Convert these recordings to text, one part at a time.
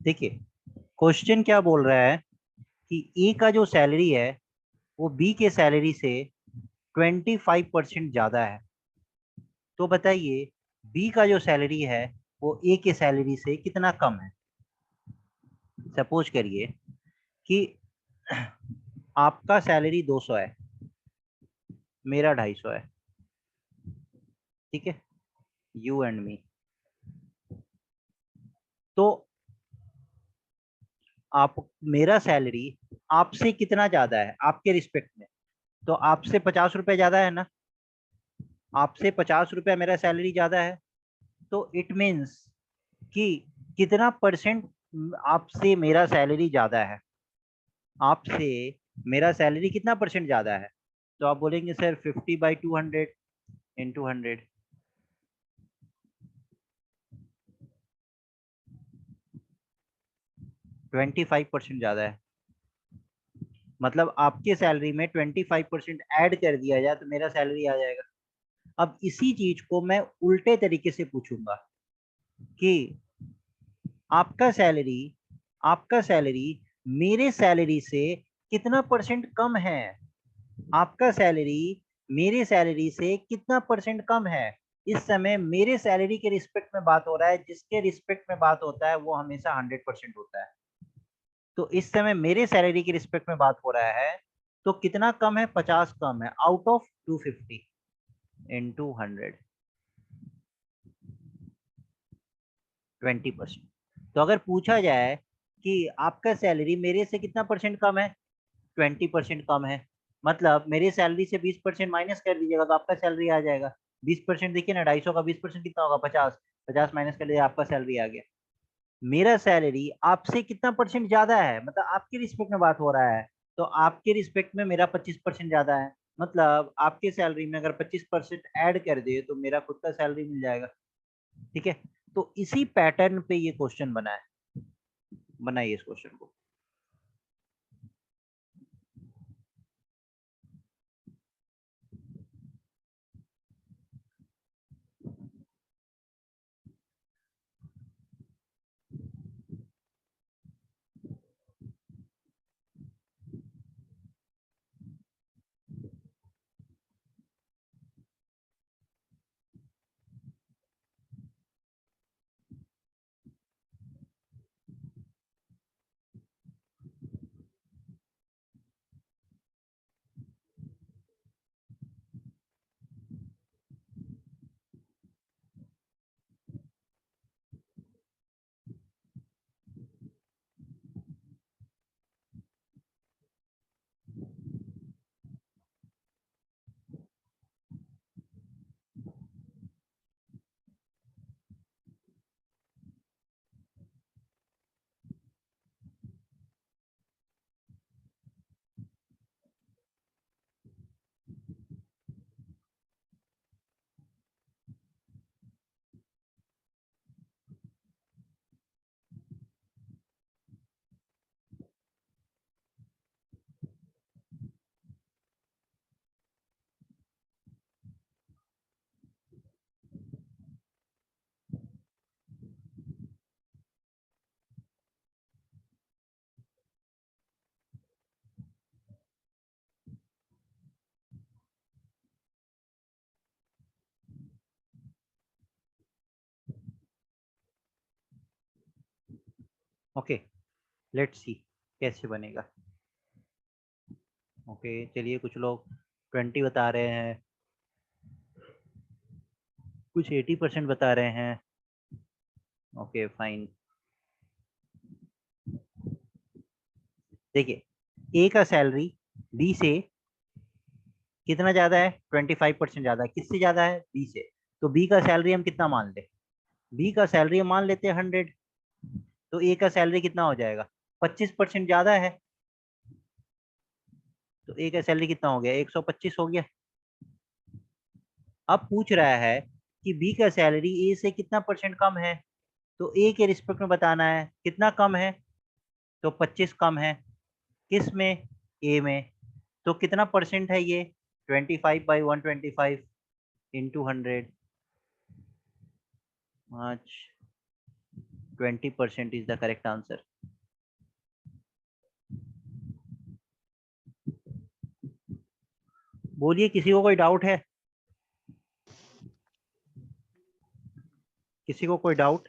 देखिए क्वेश्चन क्या बोल रहा है कि ए का जो सैलरी है वो बी के सैलरी से 25% ज्यादा है। तो बताइए बी का जो सैलरी है वो ए के सैलरी से कितना कम है। सपोज करिए कि आपका सैलरी 200 है, मेरा 250 है। ठीक है, यू एंड मी। तो आप, मेरा सैलरी आपसे कितना ज्यादा है आपके रिस्पेक्ट में? तो आपसे 50 रुपए ज्यादा है ना। आपसे 50 रुपया मेरा सैलरी ज्यादा है। तो इट मीन्स कि कितना परसेंट आपसे मेरा सैलरी ज्यादा है। आपसे मेरा सैलरी कितना परसेंट ज्यादा है? तो आप बोलेंगे सर 50/200 इंटू 100। 25% ज्यादा है। मतलब आपके सैलरी में 25% ऐड कर दिया जाए तो मेरा सैलरी आ जाएगा। अब इसी चीज को मैं उल्टे तरीके से पूछूंगा कि आपका सैलरी आपका सैलरी मेरे सैलरी से कितना परसेंट कम है। आपका सैलरी मेरे सैलरी से कितना परसेंट कम है। इस समय मेरे सैलरी के रिस्पेक्ट में बात हो रहा है। जिसके रिस्पेक्ट में बात होता है वो हमेशा 100% होता है। तो इस समय मेरे सैलरी के रिस्पेक्ट में बात हो रहा है। तो कितना कम है? 50 कम है आउट ऑफ 250 इंटू 100, 20%। तो अगर पूछा जाए कि आपका सैलरी मेरे से कितना परसेंट कम है, 20% कम है, मतलब मेरे सैलरी से 20% माइनस कर दीजिएगा तो आपका सैलरी आ जाएगा। 20% देखिए ना, 250 का 20% कितना होगा? 50। 50 माइनस कर लीजिए, आपका सैलरी आ गया। मेरा सैलरी आपसे कितना परसेंट ज्यादा है, मतलब आपके रिस्पेक्ट में बात हो रहा है। तो आपके रिस्पेक्ट में मेरा 25% ज्यादा है। मतलब आपके सैलरी में अगर 25% ऐड कर दे तो मेरा खुद का सैलरी मिल जाएगा। ठीक है। तो इसी पैटर्न पे ये क्वेश्चन बना है। बनाइए इस क्वेश्चन को। ओके, लेट्स सी कैसे बनेगा। ओके चलिए, कुछ लोग 20 बता रहे हैं, कुछ 80% बता रहे हैं। Okay fine. देखिए ए का सैलरी बी से कितना ज्यादा है? 25% ज्यादा है। किससे ज्यादा है? बी से। तो बी का सैलरी हम कितना मान ले? बी का सैलरी हम मान लेते हैं 100। तो ए का सैलरी कितना हो जाएगा? 25% ज्यादा है। तो ए का सैलरी कितना हो गया? 125 हो गया। अब पूछ रहा है कि बी का सैलरी ए से कितना परसेंट कम है। तो ए के रिस्पेक्ट में बताना है कितना कम है। तो 25 कम है। किस में? ए में। तो कितना परसेंट है ये? 25/125 into 100। 5 20% is the correct answer. बोलिए, किसी को कोई डाउट है? किसी को कोई doubt?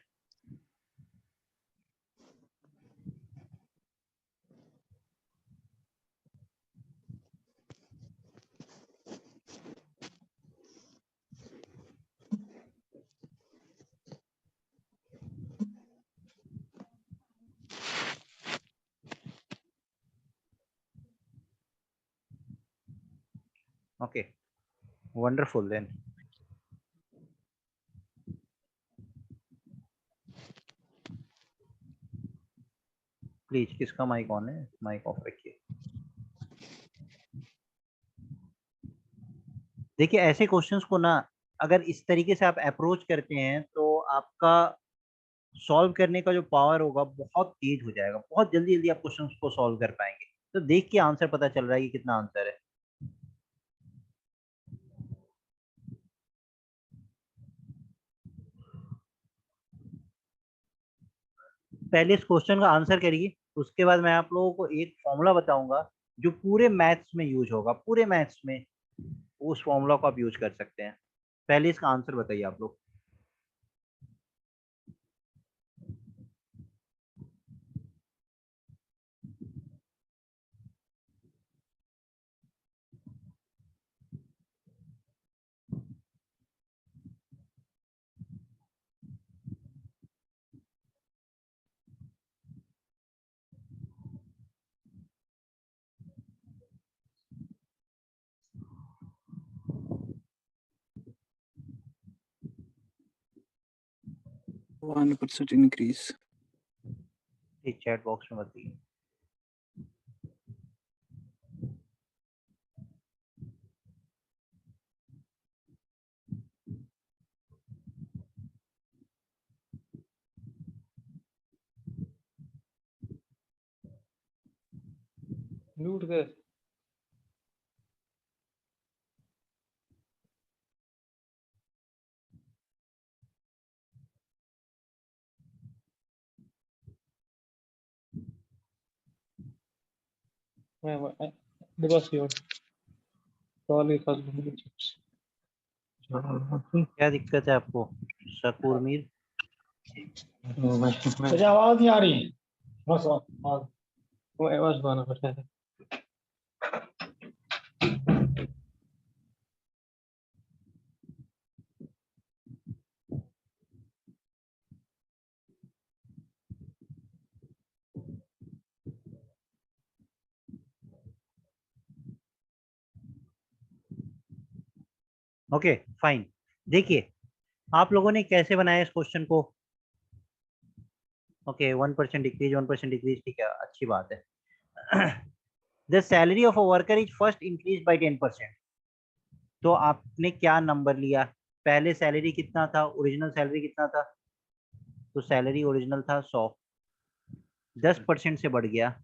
Okay, wonderful then. Please, किसका माइक ऑन है? माइक ऑफ रखिए। देखिए, ऐसे क्वेश्चंस को ना अगर इस तरीके से आप अप्रोच करते हैं तो आपका सॉल्व करने का जो पावर होगा बहुत तेज हो जाएगा, बहुत जल्दी जल्दी आप क्वेश्चंस को सॉल्व कर पाएंगे। तो देख के आंसर पता चल रहा है कि कितना आंसर है। पहले इस क्वेश्चन का आंसर करिए, उसके बाद मैं आप लोगों को एक फॉर्मूला बताऊंगा जो पूरे मैथ्स में यूज होगा, पूरे मैथ्स में उस फॉर्मूला को आप यूज कर सकते हैं। पहले इसका आंसर बताइए आप लोग। One percent increase. Chat box में बताइए। लूट गए। बस योर कॉल ही कर लूंगी। क्या दिक्कत है आपको शकूर मीर? मुझे आवाज नहीं आ रही। बस बस गाना करते हैं। Okay fine. देखिए, आप लोगों ने कैसे बनाया इस क्वेश्चन को? ओके, 1% डिक्रीज, 1% डिक्रीज, ठीक है, अच्छी बात है। The salary of a worker is first increase by 10%। तो आपने क्या नंबर लिया? पहले सैलरी कितना था, ओरिजिनल सैलरी कितना था? तो सैलरी ओरिजिनल था 100, 10% से बढ़ गया,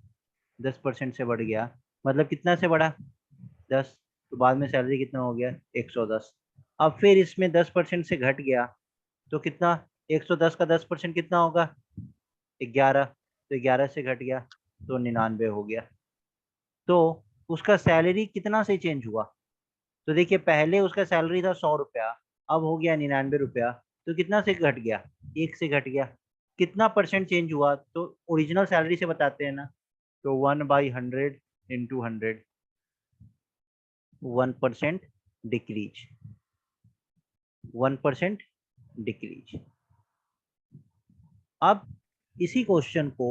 10% से बढ़ गया, मतलब कितना से बढ़ा? 10। तो बाद में सैलरी कितना हो गया? 110। अब फिर इसमें 10% से घट गया, तो कितना? 110 का 10% कितना होगा? 11। तो 11 से घट गया तो 99 हो गया। तो उसका सैलरी कितना से चेंज हुआ? तो देखिए, पहले उसका सैलरी था 100 रुपया, अब हो गया 99 रुपया। तो कितना से घट गया? 1 से घट गया। कितना परसेंट चेंज हुआ? तो ओरिजिनल सैलरी से बताते हैं ना, तो 1/100 इंटू 100, 1% डिक्रीज, 1% डिक्रीज। अब इसी क्वेश्चन को,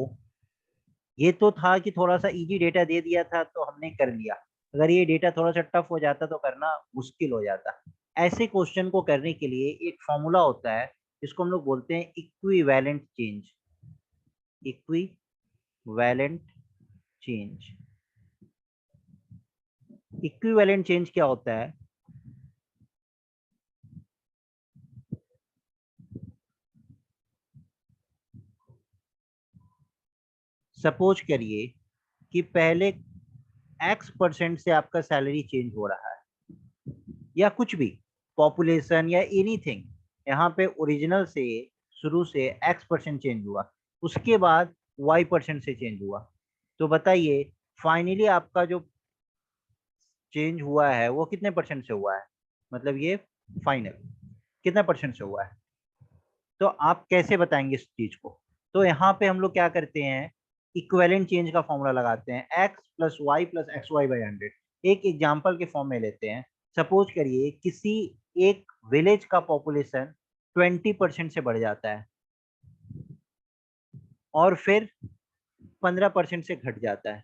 ये तो था कि थोड़ा सा इजी डेटा दे दिया था तो हमने कर लिया, अगर ये डेटा थोड़ा सा टफ हो जाता तो करना मुश्किल हो जाता। ऐसे क्वेश्चन को करने के लिए एक फॉर्मूला होता है जिसको हम लोग बोलते हैं equivalent change. Equivalent change. Equivalent change क्या होता है? सपोज करिए कि पहले x% से आपका सैलरी चेंज हो रहा है, या कुछ भी, पॉपुलेशन या एनीथिंग। यहाँ पे ओरिजिनल से शुरू से x% चेंज हुआ, उसके बाद y% से चेंज हुआ। तो बताइए फाइनली आपका जो चेंज हुआ है वो कितने परसेंट से हुआ है, मतलब ये फाइनल कितना परसेंट से हुआ है। तो आप कैसे बताएंगे इस चीज को। तो यहाँ पे हम लोग क्या करते हैं, इक्विवेलेंट चेंज का फॉर्मूला लगाते हैं, x plus y plus x y by 100। एक एग्जाम्पल के फॉर्म में लेते हैं। सपोज करिए किसी एक विलेज का पॉपुलेशन 20% से बढ़ जाता है और फिर 15% से घट जाता है,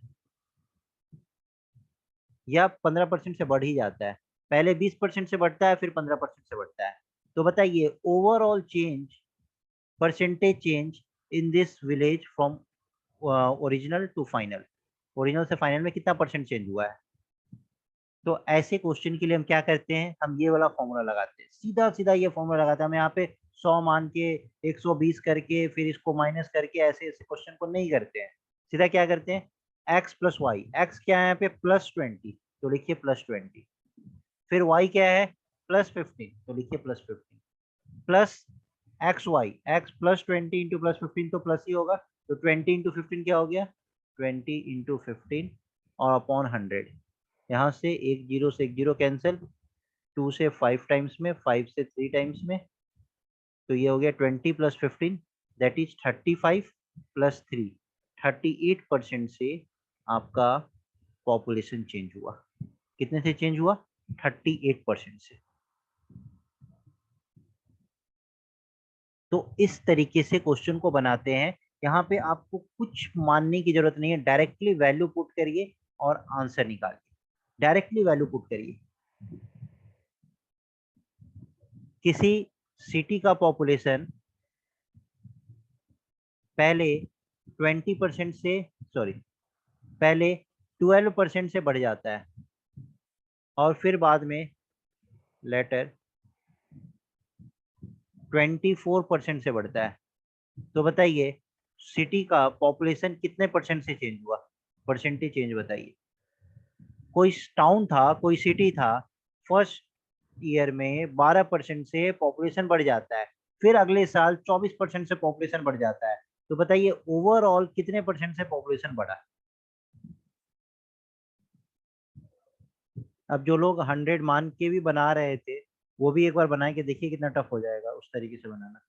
या 15% से बढ़ ही जाता है। पहले 20% से बढ़ता है, फिर 15% से बढ़ता है। तो बताइए overall change, percentage change in this village from original to final, original से फाइनल में कितना परसेंट चेंज हुआ है। तो ऐसे क्वेश्चन के लिए हम क्या करते हैं, हम ये वाला फॉर्मूला लगाते हैं, सीधा सीधा ये फॉर्मूला लगाते हैं। हम यहाँ पे 100 मान के 120 करके फिर इसको माइनस करके ऐसे ऐसे क्वेश्चन को नहीं करते हैं। सीधा क्या करते हैं, x प्लस वाई, एक्स क्या है यहाँ पे +20, तो लिखिए +20। फिर y क्या है +15, तो लिखिए +15, plus x y, x +20 into +15 तो प्लस ही होगा, तो 20 इंटू 15 क्या हो गया, 20 इंटू 15 और अपॉन 100। यहाँ से एक जीरो से एक जीरो कैंसिल, 2 से 5 टाइम्स में, 5 से 3 टाइम्स में, तो ये हो गया 20 प्लस 15 दैट इज 35 प्लस 3, 38% से आपका पॉपुलेशन चेंज हुआ। कितने से चेंज हुआ, 38% से। तो इस तरीके से क्वेश्चन को बनाते हैं। यहाँ पे आपको कुछ मानने की जरूरत नहीं है, डायरेक्टली वैल्यू पुट करिए और आंसर निकालिए। डायरेक्टली वैल्यू पुट करिए। किसी सिटी का पॉपुलेशन पहले 20% से, सॉरी, पहले 12% से बढ़ जाता है और फिर बाद में लेटर 24% से बढ़ता है। तो बताइए सिटी का पॉपुलेशन कितने परसेंट से चेंज हुआ, परसेंटेज चेंज बताइए। कोई टाउन था, कोई सिटी था, फर्स्ट ईयर में 12% से पॉपुलेशन बढ़ जाता है, फिर अगले साल 24% से पॉपुलेशन बढ़ जाता है। तो बताइए ओवरऑल कितने परसेंट से पॉपुलेशन बढ़ा। अब जो लोग 100 मान के भी बना रहे थे, वो भी एक बार बनाए के देखिए कितना टफ हो जाएगा उस तरीके से बनाना।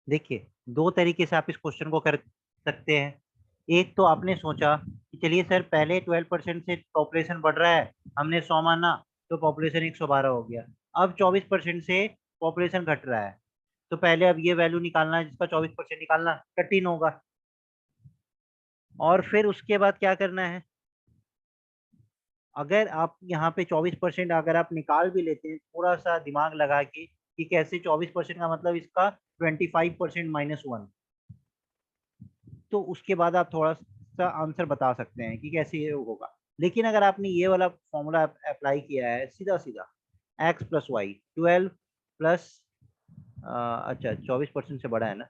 देखिए दो तरीके से आप इस क्वेश्चन को कर सकते हैं। एक तो आपने सोचा कि चलिए सर पहले 12% से पॉपुलेशन बढ़ रहा है, हमने 100 माना तो पॉपुलेशन 112 हो गया। अब 24% से पॉपुलेशन घट रहा है, तो पहले अब ये वैल्यू निकालना है जिसका 24% निकालना कठिन होगा। और फिर उसके बाद क्या करना है, अगर आप यहाँ पे 24% अगर आप निकाल भी लेते हैं थोड़ा सा दिमाग लगा के, कि कैसे 24% का मतलब इसका 25% -1। तो उसके बाद आप थोड़ा सा आंसर बता सकते हैं कि कैसे ये होगा। लेकिन अगर आपने ये वाला फॉर्मूला अप्लाई किया है सीधा सीधा x प्लस वाई 12 प्लस अच्छा 24% से बड़ा है ना,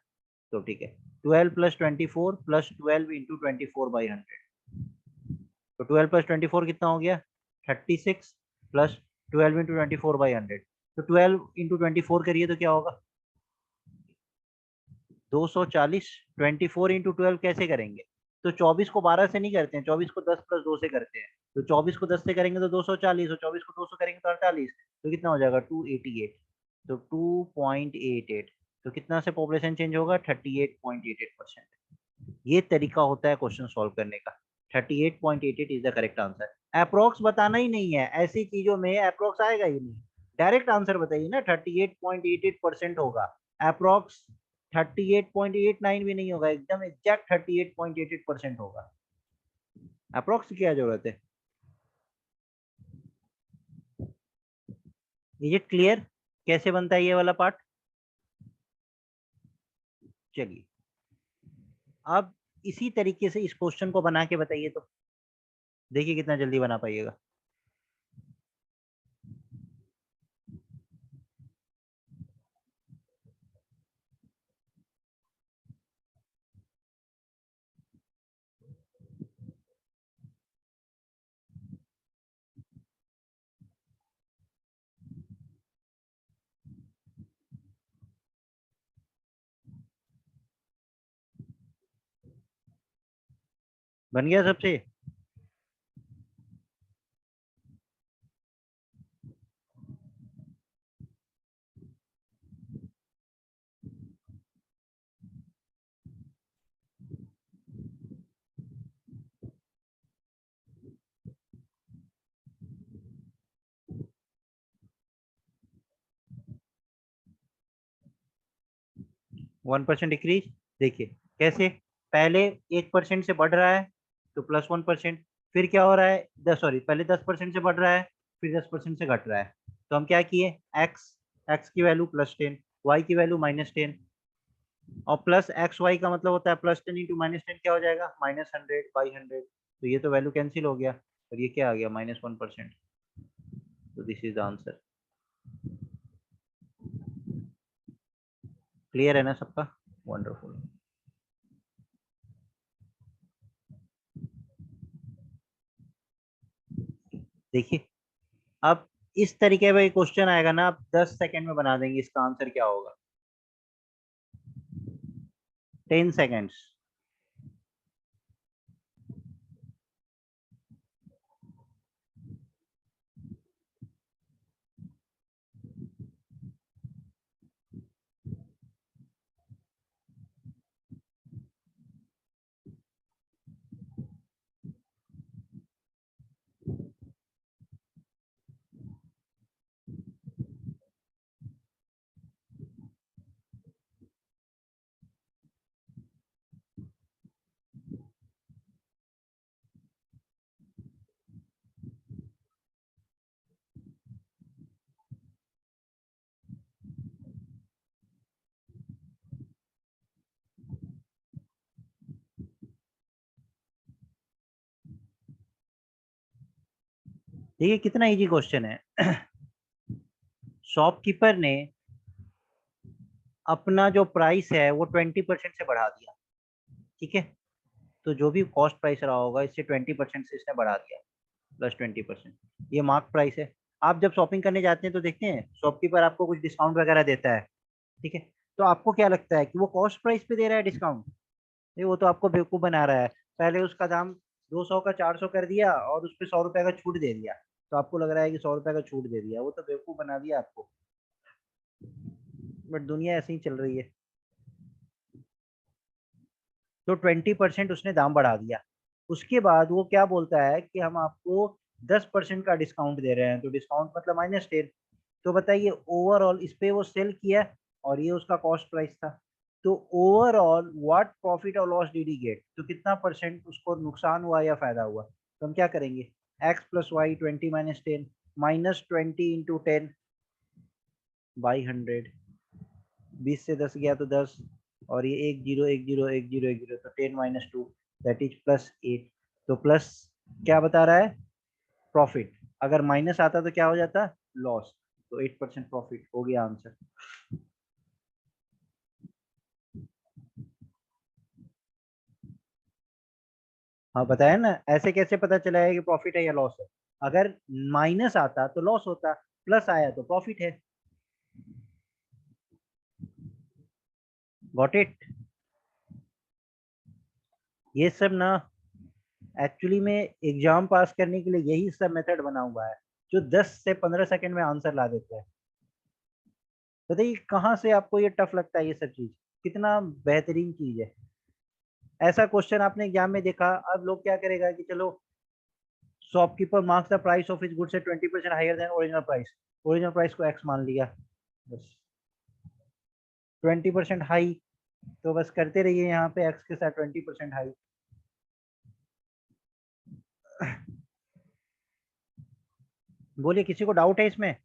तो ठीक है 12 प्लस 24 प्लस 12 इंटू 24/100। तो 12 प्लस 24 कितना हो गया 36 प्लस 12 इंटू 24/100। तो 12 इंटू 24 करिए तो क्या होगा 240। 24 इंटू 12 कैसे करेंगे, तो 24 को 12 से नहीं करते हैं, 24 को 10 प्लस 2 से करते हैं। तो 24 को 10 से करेंगे तो 240, और 24 को 200 करेंगे तो 48। तो कितना हो जाएगा 288। तो 2.88। तो कितना से पॉपुलेशन चेंज होगा 38.88%। ये तरीका होता है क्वेश्चन सॉल्व करने का। 38.88 is the correct answer. Approx बताना ही नहीं है, ऐसी चीजों में अप्रोक्स आएगा ही नहीं। डायरेक्ट आंसर बताइए ना 38.88% होगा। अप्रोक्स 38.89 भी नहीं होगा, एकदम एग्जैक्ट 38.88% होगा। अप्रोक्स की क्या जरूरत है। इज इट क्लियर कैसे बनता है ये वाला पार्ट। चलिए अब इसी तरीके से इस क्वेश्चन को बना के बताइए, तो देखिए कितना जल्दी बना पाइएगा। बन गया सबसे। 1% डिक्रीज। देखिए कैसे, पहले 1% से बढ़ रहा है तो +1%। फिर क्या हो रहा है, सॉरी पहले 10% से बढ़ रहा है, फिर 10% से घट रहा है। तो हम क्या किए, एक्स एक्स की वैल्यू +10, वाई की वैल्यू -10, और प्लस एक्स वाई का मतलब होता है +10 इंटू -10 क्या हो जाएगा -100/100। तो ये तो वैल्यू कैंसिल हो गया, और ये क्या आ गया -1%। तो this is the answer. Clear है ना सबका, वंडरफुल। देखिए अब इस तरीके का क्वेश्चन आएगा ना, आप 10 सेकंड में बना देंगे इसका आंसर क्या होगा। 10 सेकंड्स। देखिए कितना इजी क्वेश्चन है। शॉपकीपर ने अपना जो प्राइस है वो 20% से बढ़ा दिया, ठीक है। तो जो भी कॉस्ट प्राइस रहा होगा इससे 20% से इसने बढ़ा दिया, +20%। ये मार्क प्राइस है। आप जब शॉपिंग करने जाते हैं तो देखते हैं शॉपकीपर आपको कुछ डिस्काउंट वगैरह देता है, ठीक है। तो आपको क्या लगता है कि वो कॉस्ट प्राइस पे दे रहा है डिस्काउंट। नहीं, वो तो आपको बेवकूफ बना रहा है। पहले उसका दाम 200 का 400 कर दिया और उस पर 100 रुपए का छूट दे दिया, तो आपको लग रहा है कि 100 रुपए का छूट दे दिया, वो तो बेवकूफ बना दिया आपको। बट दुनिया ऐसे ही चल रही है। तो 20% उसने दाम बढ़ा दिया। उसके बाद वो क्या बोलता है कि हम आपको 10% का डिस्काउंट दे रहे हैं, तो डिस्काउंट मतलब -10। तो बताइए ओवरऑल इस पे वो सेल किया और ये उसका कॉस्ट प्राइस था। तो ओवरऑल व्हाट प्रॉफिट और लॉस डिड ही गेट, तो कितना परसेंट उसको नुकसान हुआ या फायदा हुआ। तो हम क्या करेंगे, x plus y 20 - 10 -20 into 10 by 100, 20 से 10 गया तो 10, और ये 1 0 1 0 1 0 1 0, तो 10 माइनस 2 दैट इज +8। तो प्लस क्या बता रहा है? प्रॉफिट। अगर माइनस आता तो क्या हो जाता? लॉस। तो 8% प्रॉफिट हो गया आंसर। हाँ बताया ना, ऐसे कैसे पता चला है कि प्रॉफिट है या लॉस है? अगर माइनस आता तो लॉस होता, प्लस आया तो प्रॉफिट है। Got it? ये सब ना एक्चुअली में एग्जाम पास करने के लिए यही सब मेथड बना हुआ है, जो 10 से 15 सेकंड में आंसर ला देता है। बताइए कहाँ से आपको ये टफ लगता है? ये सब चीज कितना बेहतरीन चीज है। ऐसा क्वेश्चन आपने एग्जाम में देखा, अब लोग क्या करेगा कि चलो shopkeeper marks the price of his goods at 20% higher than original price, original price को एक्स मान लिया, बस 20% हाई, तो बस करते रहिए यहाँ पे एक्स के साथ 20% हाई। बोलिए किसी को डाउट है इसमें?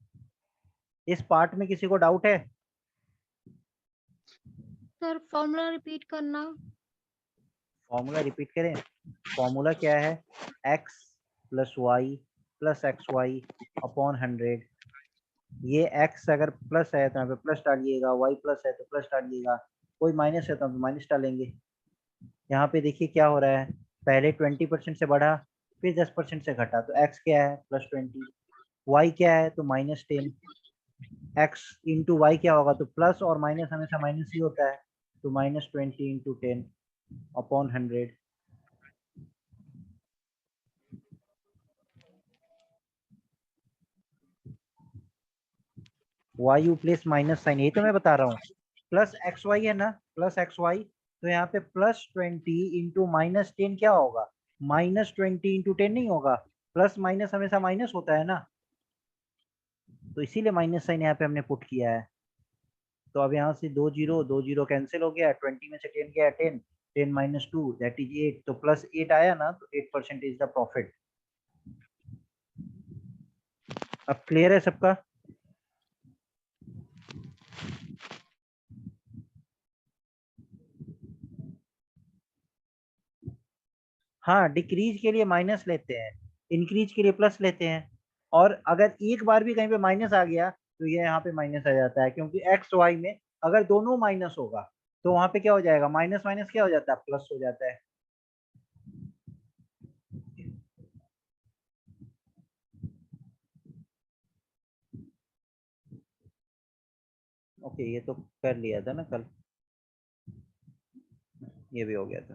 इस पार्ट में किसी को डाउट है? सर फॉर्मूला रिपीट करना। फॉर्मूला रिपीट करें? फॉर्मूला क्या है? x plus y plus x y upon 100। ये x अगर प्लस है तो यहाँ पे प्लस डालिएगा, y प्लस है तो प्लस डालिएगा, कोई माइनस है तो माइनस डालेंगे। यहाँ पे देखिए क्या हो रहा है, पहले 20% से बढ़ा, फिर 10% से घटा, तो x क्या है? +20। y क्या है? तो -10। x इंटू वाई क्या होगा? तो प्लस और माइनस हमेशा माइनस ही होता है, तो -20 into 10 upon 100। Why you place minus sign, यही तो मैं बता रहा हूँ। प्लस एक्स वाई है ना, प्लस एक्स वाई, तो यहाँ पे +20 इंटू -10 क्या होगा? -20 इंटू 10 नहीं होगा? प्लस माइनस हमेशा माइनस होता है ना, तो इसीलिए माइनस साइन यहाँ पे हमने पुट किया है। तो अब यहाँ से 2 जीरो कैंसिल हो गया, 20 में से 10 गया 10, 10 माइनस 2 दैट इज 8, तो +8 आया ना, तो 8% इज द प्रॉफिट। अब क्लियर है सबका? हाँ, डिक्रीज के लिए माइनस लेते हैं, इंक्रीज के लिए प्लस लेते हैं। और अगर एक बार भी कहीं पे माइनस आ गया तो ये यहाँ पे माइनस आ जाता है, क्योंकि एक्स वाई में अगर दोनों माइनस होगा तो वहां पे क्या हो जाएगा? माइनस माइनस क्या हो जाता है? प्लस हो जाता है। ओके, ये तो कर लिया था ना कल, ये भी हो गया था,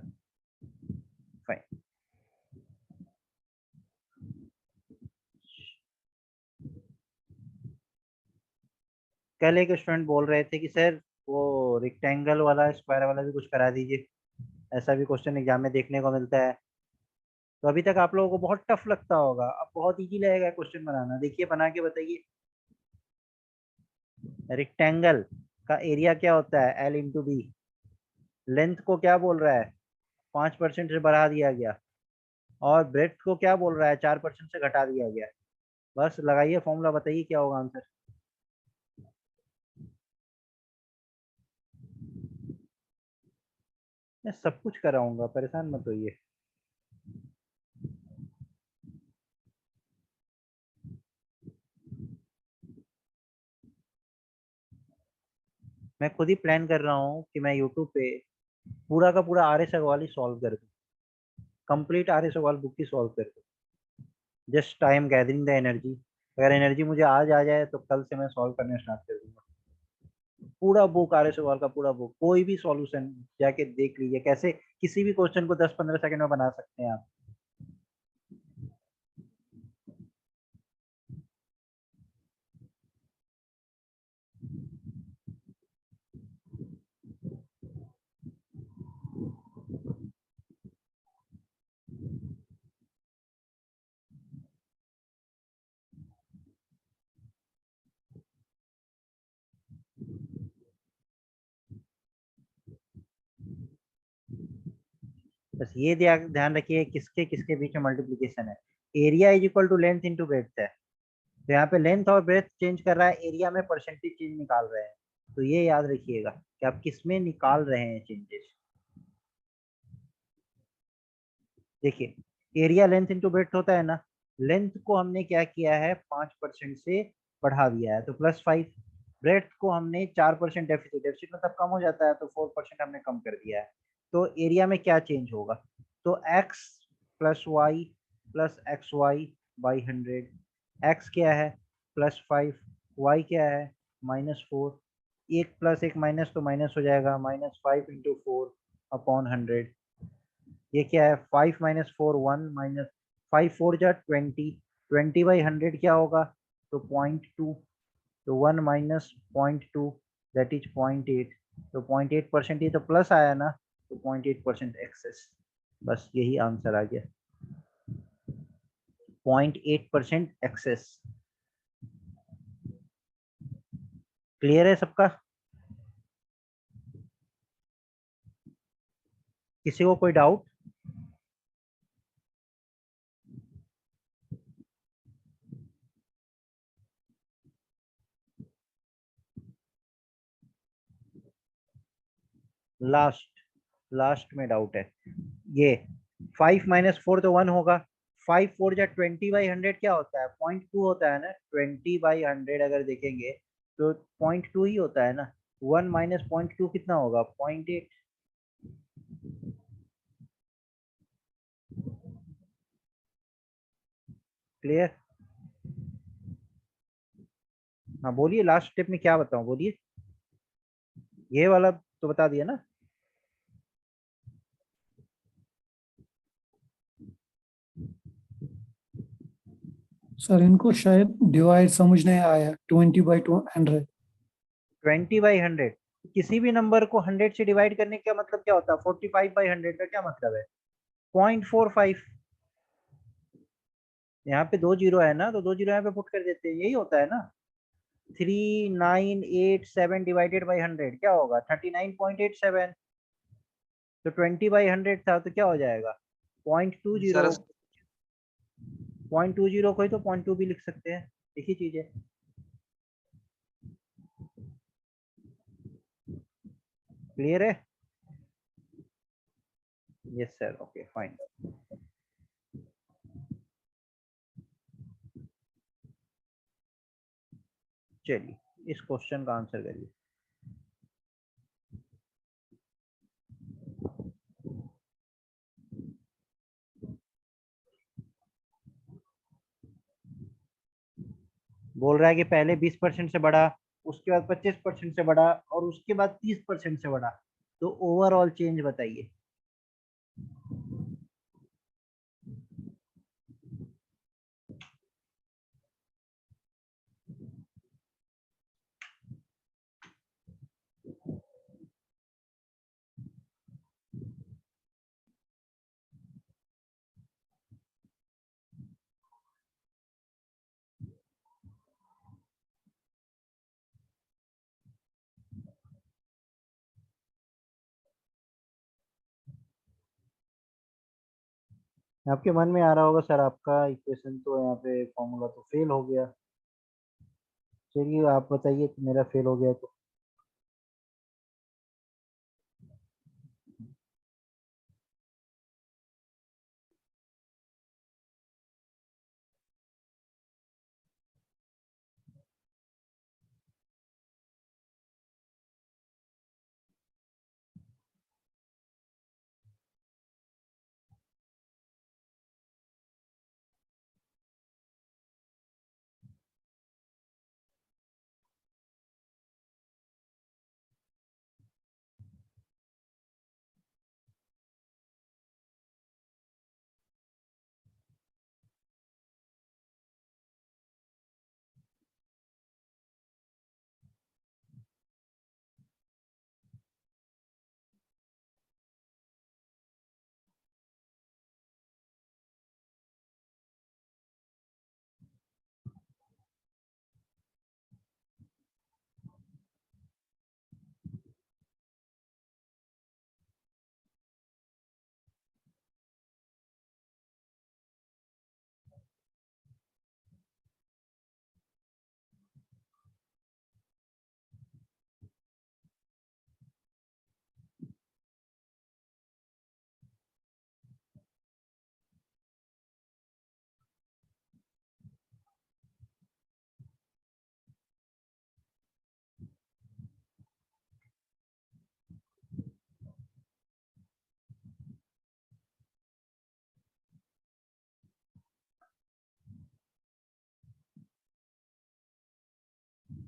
फाइन। कल एक स्टूडेंट बोल रहे थे कि सर वो रेक्टेंगल वाला स्क्वायर वाला भी कुछ करा दीजिए, ऐसा भी क्वेश्चन एग्जाम में देखने को मिलता है। तो अभी तक आप लोगों को बहुत टफ लगता होगा, अब बहुत इजी लगेगा क्वेश्चन बनाना। देखिए बना के बताइए। रेक्टेंगल का एरिया क्या होता है? L×B। लेंथ को क्या बोल रहा है? 5% से बढ़ा दिया गया। और ब्रेड्थ को क्या बोल रहा है? 4% से घटा दिया गया। बस लगाइए फॉर्मूला, बताइए क्या होगा आंसर। मैं सब कुछ कराऊंगा, परेशान मत होइए। मैं खुद ही प्लान कर रहा हूँ कि मैं यूट्यूब पे पूरा का पूरा आर एस अग्रवाल ही सॉल्व कर दूँ, complete R S Agrawal book ही सॉल्व कर दूँ। Just I am gathering the energy. अगर एनर्जी मुझे आज आ जाए तो कल से मैं सॉल्व करना स्टार्ट कर दूंगा। पूरा बुक आर एस अग्रवाल का पूरा बुक, कोई भी सॉल्यूशन जाके देख लीजिए, कैसे किसी भी क्वेश्चन को 10-15 सेकंड में बना सकते हैं आप। बस ये ध्यान रखिए किसके किसके बीच में मल्टीप्लीकेशन है। Area is equal to length into breadth है, तो यहाँ पे लेंथ और ब्रेथ चेंज कर रहा है, एरिया में परसेंटेज चेंज निकाल रहे हैं। तो ये याद रखिएगा कि आप किस में निकाल रहे हैं चेंजेस। देखिए, एरिया लेंथ इंटू ब्रेथ होता है ना, लेंथ को हमने क्या किया है 5% से बढ़ा दिया है तो +5। ब्रेथ को हमने 4% डेफिसिट, डेफिसिट मतलब कम हो जाता है तो 4% हमने कम कर दिया है। तो एरिया में क्या चेंज होगा, तो x plus y plus x y by 100। X क्या है +5, वाई क्या है -4, एक प्लस एक माइनस तो माइनस हो जाएगा, -5 इंटू 4/100। ये क्या है 5 माइनस 4 1 माइनस 5 4 जा 20, 20/100 क्या होगा, तो 0.2, तो 1 माइनस 0.2 दैट इज 0.8। तो 0.8% ये तो प्लस आया ना, तो 0.8% एक्सेस। बस यही आंसर आ गया, 0.8% एक्सेस। क्लियर है सबका, किसी को कोई डाउट? लास्ट लास्ट में डाउट है ये, 5 माइनस 4 तो 1 होगा, 5 4 जा 20/100 क्या होता है 0.2 होता है ना, 20/100 अगर देखेंगे तो 0.2 ही होता है ना, 1 माइनस 0.2 कितना होगा 0.8। क्लियर? हाँ बोलिए, लास्ट स्टेप में क्या बताऊं, बोलिए। ये वाला तो बता दिया ना। सर इनको शायद डिवाइड समझ नहीं आया, 20/100। 20/100, किसी भी नंबर को 100 से डिवाइड करने का मतलब क्या होता है, 45/100 का क्या मतलब है 0.45। यहाँ पे 2 जीरो है ना, तो 2 जीरो यहाँ पे पुट कर देते हैं, यही होता है ना। 3987 डिवाइडेड बाई 100 क्या होगा 39.87। तो 20/100 था तो क्या हो जाएगा 0.20। सर 0.20 को ही तो 0.2 भी लिख सकते हैं, एक ही चीज है। क्लियर है? Yes sir, okay fine. चलिए इस क्वेश्चन का आंसर करिए। बोल रहा है कि पहले 20% से बढ़ा, उसके बाद 25% से बढ़ा और उसके बाद 30% से बढ़ा, तो ओवरऑल चेंज बताइए। आपके मन में आ रहा होगा सर आपका इक्वेशन तो यहाँ पे फॉर्मूला तो फेल हो गया। चलिए आप बताइए कि मेरा फेल हो गया तो।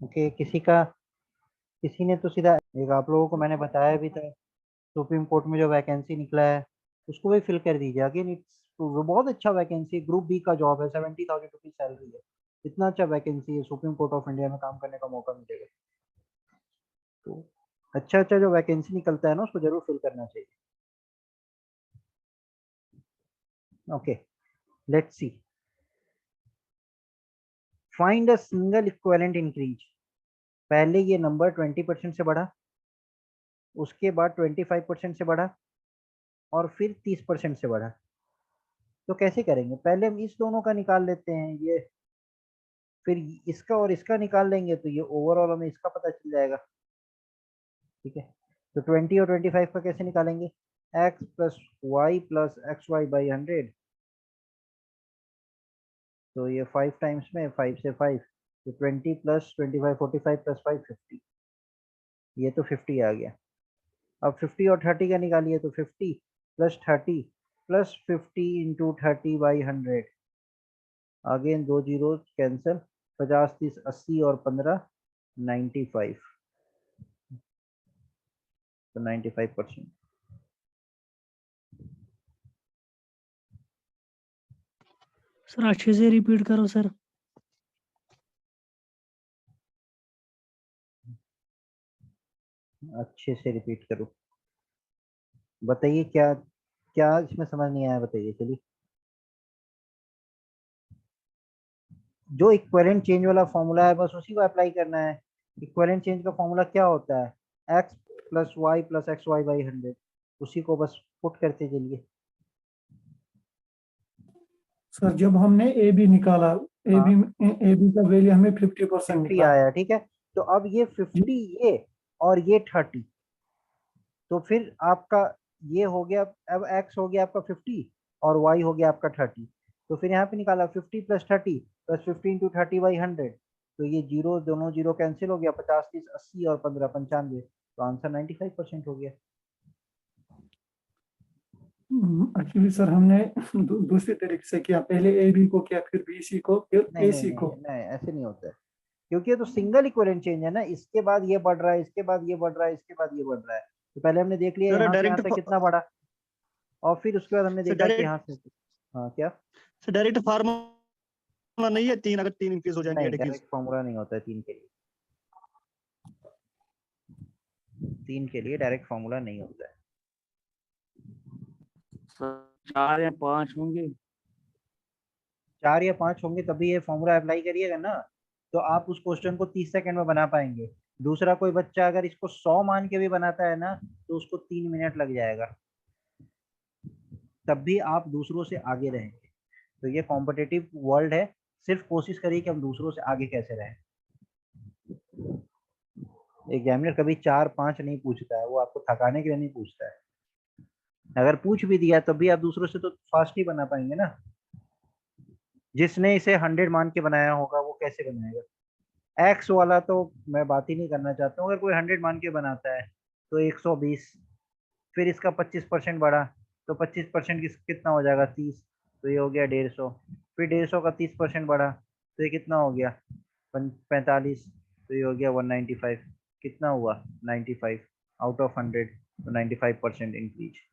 ओके, किसी ने तो सीधा एक आप लोगों को मैंने बताया भी था, सुप्रीम कोर्ट में जो वैकेंसी निकला है उसको भी फिल कर दीजिए। अगेन इट्स वो बहुत अच्छा वैकेंसी, ग्रुप बी का जॉब है, 70,000 रुपीज सैलरी है। इतना अच्छा वैकेंसी है, सुप्रीम कोर्ट ऑफ इंडिया में काम करने का मौका मिलेगा। तो अच्छा अच्छा जो वैकेंसी निकलता है ना उसको जरूर फिल करना चाहिए। Okay, let's see. Find a single equivalent increase. पहले ये नंबर 20% से बढ़ा, उसके बाद 25% से बढ़ा, और फिर 30% से बढ़ा। तो कैसे करेंगे? पहले हम इस दोनों का निकाल लेते हैं, ये फिर इसका और इसका निकाल लेंगे तो ये ओवरऑल हमें इसका पता चल जाएगा। ठीक है, तो 20 और 25 का कैसे निकालेंगे? x plus y plus x y by 100। तो ये 5 टाइम्स में 5 से 5, तो 20 प्लस 25 45 प्लस 5 50। ये तो 50 आ गया। अब 50 और 30 का निकालिए, तो 50 plus 30 plus 50 into 30 by 100। Again दो जीरो कैंसिल, 50 30 80 और 15 95। तो 95%। सर अच्छे से रिपीट करो सर। अच्छे से रिपीट करो। बताइए क्या क्या इसमें समझ नहीं आया, बताइए चलिए। जो इक्विवेलेंट चेंज वाला फॉर्मूला है बस उसी को अप्लाई करना है। इक्विवेलेंट चेंज का फॉर्मूला क्या होता है? x plus y plus x y by 100। उसी को बस पुट करते चलिए। सर जब हमने ए बी निकाला, ए हाँ, बी का वैल्यू हमें 50% 50 निकला। आया, ठीक है। तो अब ये 50 ये और ये 30, तो फिर आपका ये हो गया, अब x हो गया आपका 50 और y हो गया आपका 30। तो फिर यहाँ पे निकाला 50 प्लस 30 प्लस 50 इंटू 30 बाई 100। तो ये जीरो, दोनों जीरो कैंसिल हो गया, 50 30 80 और 15 95। तो आंसर 95% हो गया। एक्चुअली सर हमने दूसरे तरीके से किया, पहले ए बी को किया, फिर बी सी को, फिर नहीं ए नहीं सी नहीं को। नहीं, ऐसे नहीं होता है, क्योंकि ये तो सिंगल इक्विवेलेंट चेंज है ना। इसके बाद ये बढ़ रहा है, इसके बाद ये बढ़ रहा है, इसके बाद ये बढ़ रहा है। तो पहले हमने देख लिया सर यहाँ से यहाँ डायरेक्ट तक कितना बढ़ा, और फिर उसके बाद हमने सर देखा कि यहाँ डायरेक्ट से। हाँ क्या? सर डायरेक्ट फार्मूला नहीं है, तीन अगर तीन इंक्रीज हो जाएंगे नहीं, या डिक्रीज। डायरेक्ट फॉर्मूला नहीं होता है तीन के लिए। तीन के लिए डायरेक्ट फॉर्मूला नहीं होता है। 4 या 5 होंगे। 4 या 5 होंगे तभी ये फॉर्मूला अप्लाई करिएगा ना, तो आप उस क्वेश्चन को 30 सेकंड में बना पाएंगे। दूसरा कोई बच्चा अगर इसको 100 मान के भी बनाता है ना, तो उसको 3 मिनट लग जाएगा। तब भी आप दूसरों से आगे रहेंगे। तो ये कॉम्पिटिटिव वर्ल्ड है, सिर्फ कोशिश करिए कि हम दूसरों से आगे कैसे रहें। एग्जामिनर कभी 4 5 नहीं पूछता है, वो आपको थकाने के लिए नहीं पूछता है। अगर पूछ भी दिया तब भी आप दूसरों से तो फास्ट ही बना पाएंगे ना। जिसने इसे 100 मान के बनाया होगा वो कैसे बनाएगा? एक्स वाला तो मैं बात ही नहीं करना चाहता हूँ। अगर कोई 100 मान के बनाता है तो 120, फिर इसका 25% बढ़ा, तो 25% कितना हो जाएगा? 30। तो ये हो गया 150। फिर 150 का 30% बढ़ा, तो ये कितना हो गया? 45। तो ये हो गया 195। कितना हुआ? 95 आउट ऑफ 100। तो 95% इंक्रीज।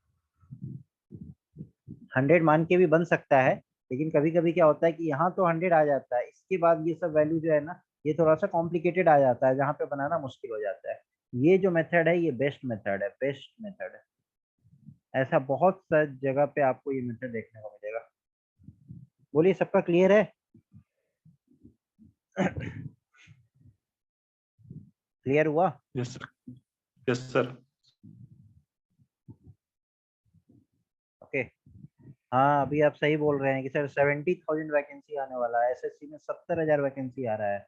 100 मान के भी बन सकता है, लेकिन कभी कभी क्या होता है कि यहाँ तो 100 आ जाता है, इसके बाद ये सब वैल्यू जो है ना, ये थोड़ा सा कॉम्प्लिकेटेड आ जाता है, जहाँ पे बनाना मुश्किल हो जाता है। ये जो मेथड है ये बेस्ट मेथड है, बेस्ट मेथड है। ऐसा बहुत सा जगह पे आपको ये मेथड देखने को मिलेगा। बोलिए, सबका क्लियर है? क्लियर हुआ? Yes sir, yes sir. Okay. हाँ, अभी आप सही बोल रहे हैं कि सर 70,000 वैकेंसी आने वाला है। एसएससी में 70,000 वैकेंसी आ रहा है।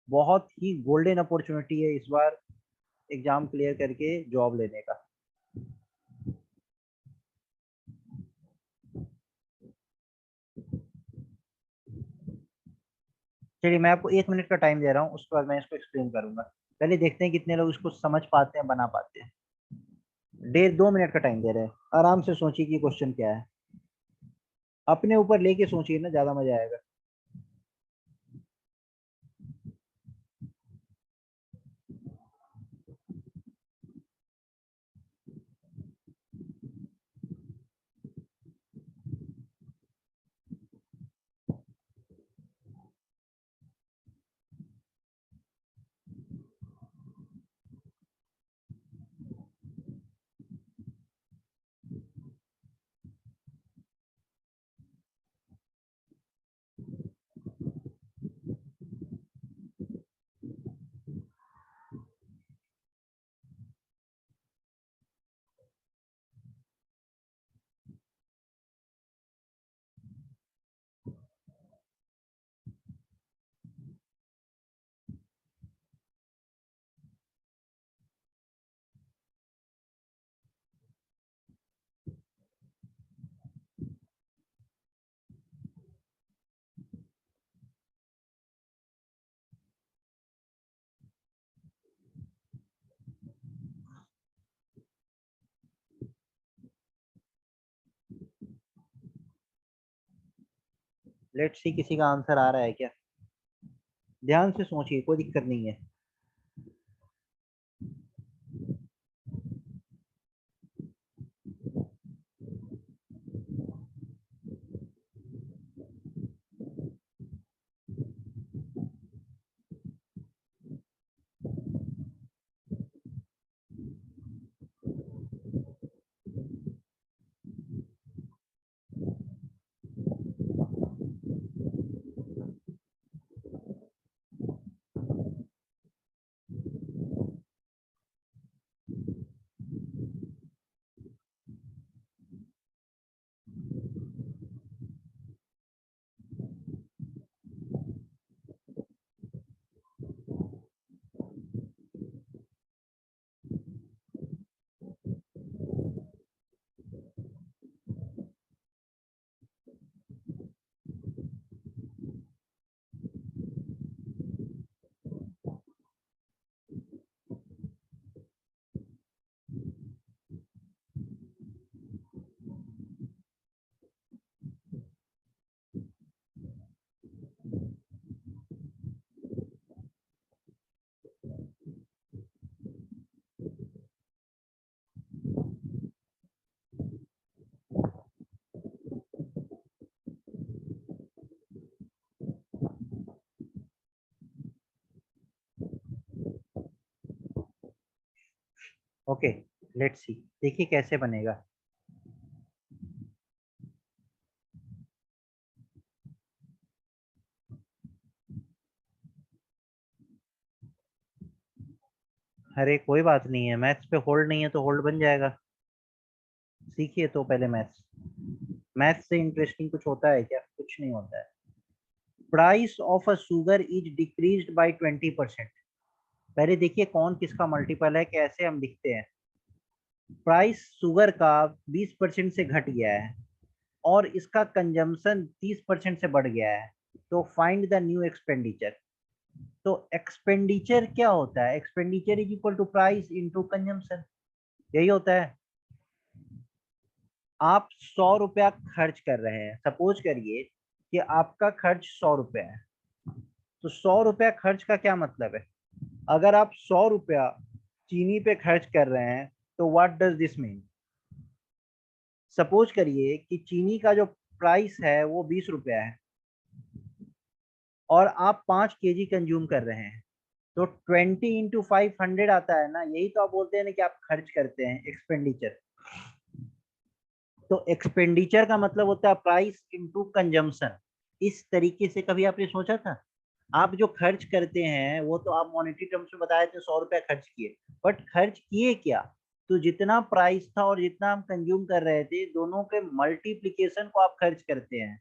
बहुत ही गोल्डन अपॉर्चुनिटी है इस बार एग्जाम क्लियर करके जॉब लेने का। चलिए, मैं आपको 1 मिनट का टाइम दे रहा हूँ, उसके बाद मैं इसको एक्सप्लेन करूंगा। पहले देखते हैं कितने लोग इसको समझ पाते हैं, बना पाते हैं। 1.5 2 मिनट का टाइम दे रहे हैं, आराम से सोचिए कि क्वेश्चन क्या है। अपने ऊपर लेके सोचिए ना, ज्यादा मजा आएगा। लेट्स सी किसी का आंसर आ रहा है क्या? ध्यान से सोचिए, कोई दिक्कत नहीं है। ओके, लेट्स सी, देखिए कैसे बनेगा। अरे कोई बात नहीं है, मैथ्स पे होल्ड नहीं है तो होल्ड बन जाएगा। सीखिए तो पहले मैथ्स। मैथ्स से इंटरेस्टिंग कुछ होता है क्या? कुछ नहीं होता है। Price of a sugar is decreased bye 20%। पहले देखिए कौन किसका मल्टीपल है, कैसे हम लिखते हैं। प्राइस शुगर का 20% से घट गया है और इसका कंजम्पशन 30% से बढ़ गया है, तो फाइंड द न्यू एक्सपेंडिचर। तो एक्सपेंडिचर क्या होता है? Expenditure is equal to price into consumption, यही होता है। आप 100 रुपया खर्च कर रहे हैं, सपोज करिए कि आपका खर्च 100 रुपया है। तो 100 रुपया खर्च का क्या मतलब है? अगर आप 100 रुपया चीनी पे खर्च कर रहे हैं तो what does this mean? Suppose करिए कि चीनी का जो प्राइस है वो 20 रुपया है और आप 5 केजी कंज्यूम कर रहे हैं, तो 20 इंटू 500 आता है ना, यही तो आप बोलते हैं ना कि आप खर्च करते हैं, एक्सपेंडिचर। तो एक्सपेंडिचर का मतलब होता है प्राइस इंटू कंजम्पशन। इस तरीके से कभी आपने सोचा था? आप जो खर्च करते हैं वो तो आप मॉनेटरी टर्म्स में बताए थे 100 रुपया खर्च किए, बट खर्च किए क्या? तो जितना प्राइस था और जितना हम कंज्यूम कर रहे थे, दोनों के मल्टीप्लिकेशन को आप खर्च करते हैं।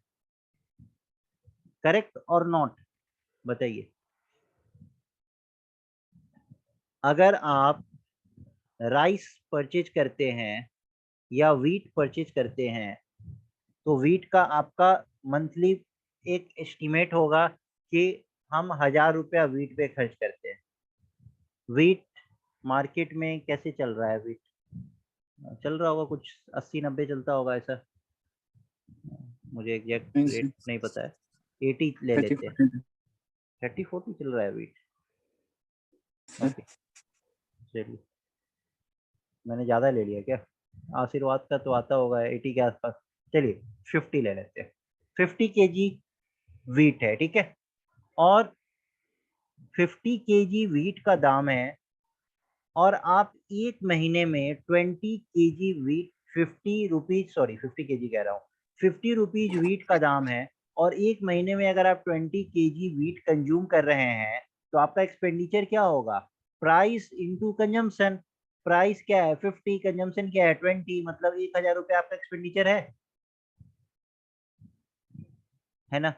करेक्ट और नॉट? बताइए। अगर आप राइस परचेज करते हैं या वीट परचेज करते हैं, तो वीट का आपका मंथली एक एस्टिमेट होगा कि हम 1000 रुपया वीट पे खर्च करते हैं। वीट मार्केट में कैसे चल रहा है? वीट चल रहा होगा कुछ 80-90 चलता होगा ऐसा, मुझे एग्जैक्ट रेट नहीं पता है। 80 ले लेते हैं, 30-40 चल रहा है वीट। ओके चलिए, मैंने ज़्यादा ले लिया क्या? आशीर्वाद का तो आता होगा 80 के आसपास। चलिए 50 ले लेते हैं। 50 केजी वीट है, ठीक है, और 50 केजी वीट का दाम है, और आप एक महीने में 20 KG wheat 50 rupees, sorry 50 KG कह रहा हूँ, 50 रुपीज वीट का दाम है, और एक महीने में अगर आप 20 केजी वीट कंज्यूम कर रहे हैं, तो आपका एक्सपेंडिचर क्या होगा? Price into consumption. प्राइस क्या है? 50, कंजम्पशन क्या है? 20, मतलब 1000 रुपया आपका एक्सपेंडिचर है ना?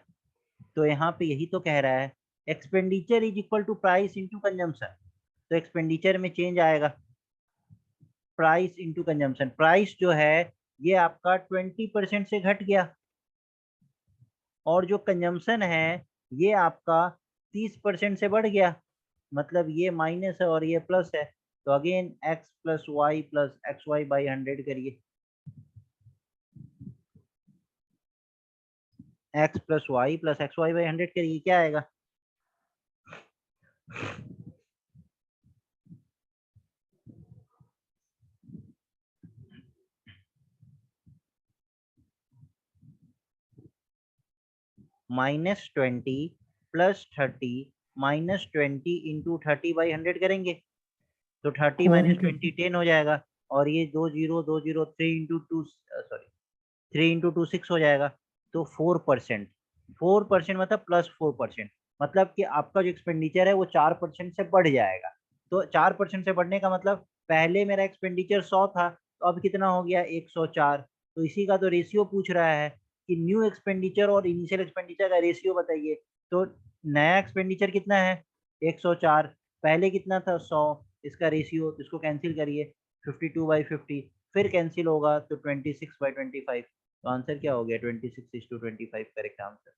तो यहाँ पे यही तो कह रहा है, expenditure is equal to price into consumption. तो एक्सपेंडिचर में चेंज आएगा, प्राइस इंटू कंजम्पशन। प्राइस जो है ये आपका 20% से घट गया, और जो कंजम्पशन है ये आपका 30% से बढ़ गया, मतलब ये माइनस है और ये प्लस है। तो again x plus y plus x y by 100 करिए। x plus y plus x y by 100 करिए, क्या आएगा? -20 प्लस 30 -20 इंटू 30 बाई 100 करेंगे तो 30 माइनस 20 10 हो जाएगा, और ये 2 0 3 इंटू 2 सॉरी 3 इंटू 2 6 हो जाएगा, तो 4%। 4% मतलब +4%, मतलब कि आपका जो एक्सपेंडिचर है वो 4% से बढ़ जाएगा। तो 4% से बढ़ने का मतलब पहले मेरा एक्सपेंडिचर 100 था, तो अब कितना हो गया 104। तो इसी का तो रेशियो पूछ रहा है कि न्यू एक्सपेंडिचर और इनिशियल एक्सपेंडिचर का रेशियो बताइए। तो नया एक्सपेंडिचर कितना है 104, पहले कितना था 100, इसका रेशियो, इसको कैंसिल करिए 52/50, फिर कैंसिल होगा तो 26/25। तो आंसर क्या हो गया 26:25 करेक्ट आंसर।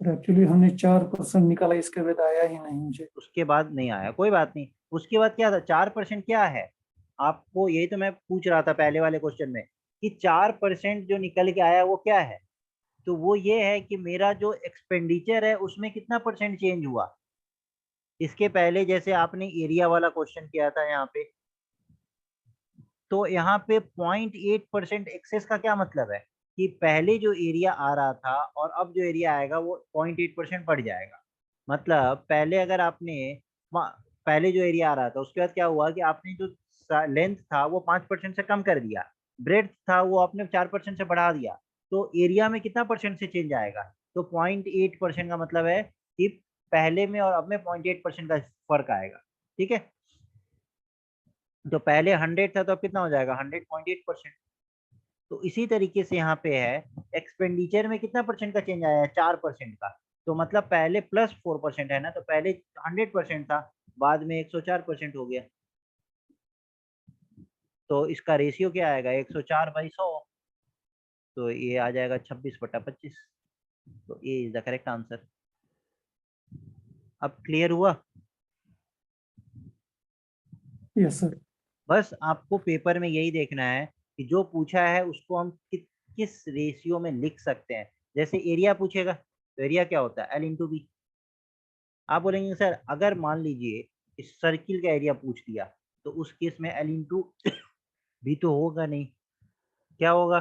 एक्चुअली हमने 4% निकाला, इसके बाद आया ही नहीं मुझे। उसके बाद नहीं आया, कोई बात नहीं। उसके बाद क्या था 4% क्या है, आपको यही तो मैं पूछ रहा था पहले वाले क्वेश्चन में कि 4% जो निकल के आया वो क्या है। तो वो ये है कि मेरा जो एक्सपेंडिचर है उसमें कितना परसेंट चेंज हुआ। इसके पहले जैसे आपने एरिया वाला क्वेश्चन किया था यहाँ पे, तो यहाँ पे 0.8% एक्सेस का क्या मतलब है कि पहले जो एरिया आ रहा था और अब जो एरिया आएगा वो 0.8% बढ़ जाएगा। मतलब पहले अगर आपने पहले जो एरिया आ रहा था उसके बाद क्या हुआ कि आपने जो लेंथ था वो 5% से कम कर दिया, ब्रेड्थ था वो आपने 4% से बढ़ा दिया, तो एरिया में कितना परसेंट से चेंज आएगा। तो 0.8% का मतलब है कि पहले में और अब में 0.8% का फर्क आएगा। ठीक है, तो पहले 100 था तो अब कितना हो जाएगा 100.8%। तो इसी तरीके से यहाँ पे है एक्सपेंडिचर में कितना परसेंट का चेंज आया है 4% का। तो मतलब पहले +4% है ना, तो पहले 100% था, बाद में 104% हो गया। तो इसका रेशियो क्या आएगा 104/100, तो ये आ जाएगा 26/25। तो ये इज द करेक्ट आंसर। अब क्लियर हुआ? Yes sir. बस आपको पेपर में यही देखना है कि जो पूछा है उसको हम किस रेशियो में लिख सकते हैं। जैसे एरिया पूछेगा तो एरिया क्या होता है L/B। आप बोलेंगे सर अगर मान लीजिए इस सर्किल का एरिया पूछ दिया तो उस केस में L/B तो होगा नहीं, क्या होगा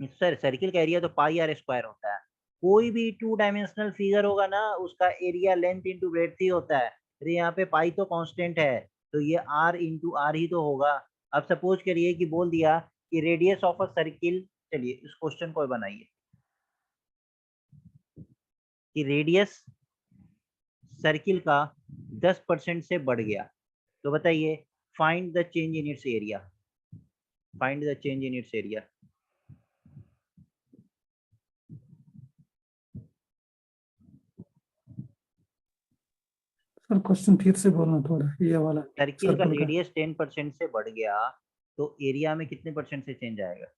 सर? सर्किल का एरिया तो πr² होता है। कोई भी 2 डायमेंशनल फिगर होगा ना उसका एरिया लेंथ इंटू ब्रेड्थ ही होता है। अरे यहाँ पे पाई तो कांस्टेंट है, तो ये r/r ही तो होगा। अब सपोज करिए कि बोल दिया कि रेडियस ऑफ अ सर्किल, चलिए इस क्वेश्चन को बनाइए कि रेडियस सर्किल का 10% से बढ़ गया, तो बताइए find the change in its area. Find the change in its area. Sir question फिर से बोलना थोड़ा, ये वाला सर्किल का सर्कल का। रेडियस 10% से बढ़ गया तो एरिया में कितने परसेंट से चेंज आएगा?